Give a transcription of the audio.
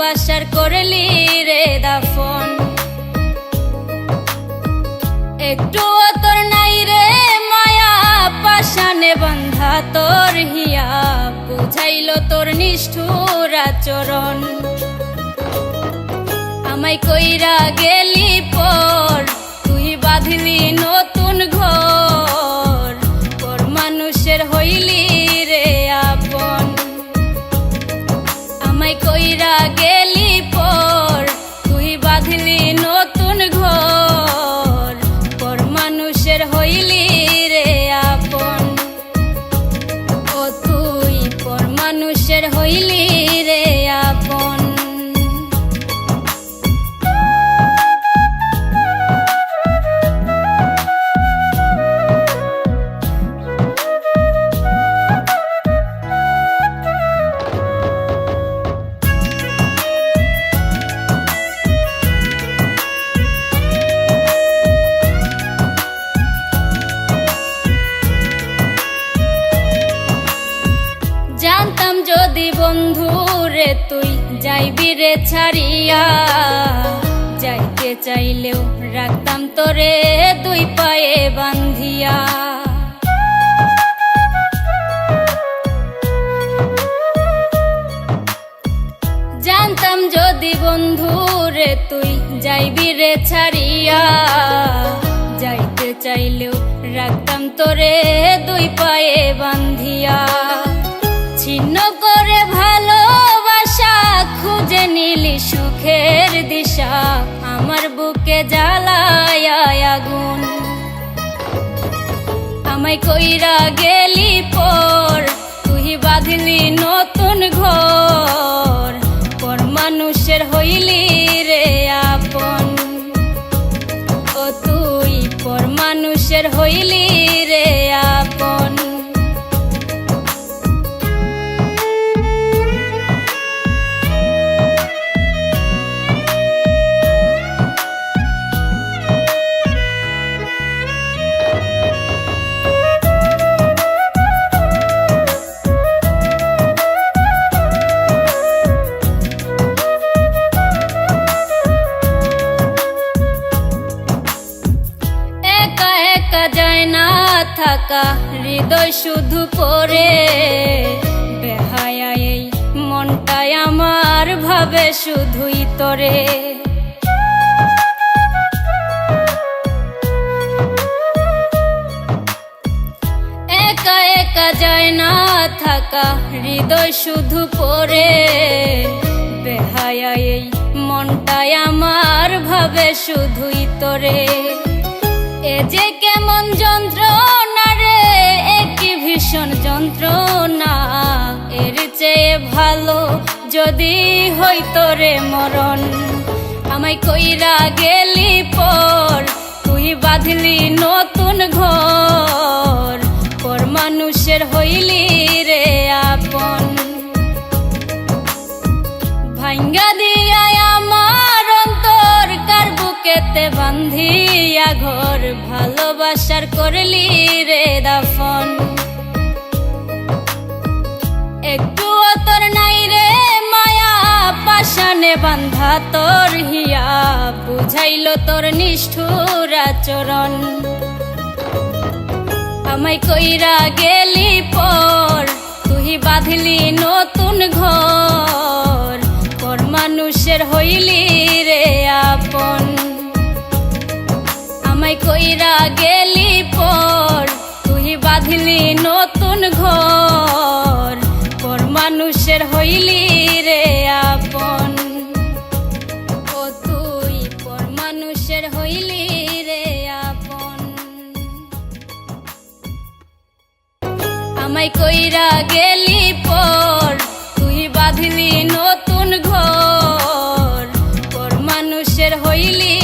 ভালোবাসার করলি রে দাফন। একটুও তোর নাই রে মায়া, পাশানে বন্ধা তোর হিয়া, বুঝাইলো তোর নিষ্ঠুর আচরণ। আমায় কইরা গেলি পর, তুই বাঁধলি নতুন ঘর, পর মানুষের হইলি রে আপন। আমায় কইরা গেলি পর, তুই বাঁধলি নতুন ঘর, পর মানুষের হইলি রে আপন। ও তুই পর মানুষের হইলি রে আপন। জানতাম যদি বন্ধু রে তুই যাইবি রে ছাড়িয়া, যাইতে চাইলেও রাখতাম তোরে দুই পায়ে বান্ধিয়া। জানতাম যদি বন্ধু রে তুই যাইবি রে ছাড়িয়া, যাইতে চাইলেও রাখতাম তোরে দুই পায়ে বান্ধিয়া। ছিন্ন করে ভালোবাসা খুঁজে নিলি সুখের দিশা, আমার বুকে জ্বালায় আগুন। আমায় কইরা গেলি পর, তুই বাঁধলি নতুন ঘর, পর মানুষের হইলি রে আপন। ও তুই পর মানুষের হইলি রে আপন। যায় না থাকা হৃদয় শুধু পড়ে, বেহায়া এই মনটাই আমার ভাবে শুধুই তোরে। একা একা যায় না থাকা হৃদয় শুধু পড়ে, বেহায়া এই মনটাই আমার ভাবে শুধুই তোরে। এ যে কেমন যন্ত্রণা রে, একই ভীষণ যন্ত্রণা, এর চেয়ে ভালো যদি হইতো রে মরণ। আমায় কইরা গেলি পর, তুই বাঁধলি নতুন ঘর, পর মানুষের হইলি রে আপন। ভাঙ্গা দিয়া আমার অন্তর কার বুকেতে বান্ধিয়া ঘর, ভালোবাসার করলি রে দাফন। একটুও তোর নাই রে মায়া, পাশানে বান্ধা তোর হিয়া, বুঝাইলো তোর নিষ্ঠুর আচরণ। আমায় কইরা গেলি পর, তুই বাঁধলি নতুন ঘর, পর মানুষের হইলি রে আপন। আমায় কইরা গেলি পর, তুই বাঁধলি নতুন ঘর, পর মানুষের হইলি রে আপন। ও তুই পর মানুষের হইলি রে আপন। আমায় কইরা গেলি পর, তুই বাঁধলি নতুন ঘর, পর মানুষের হইলি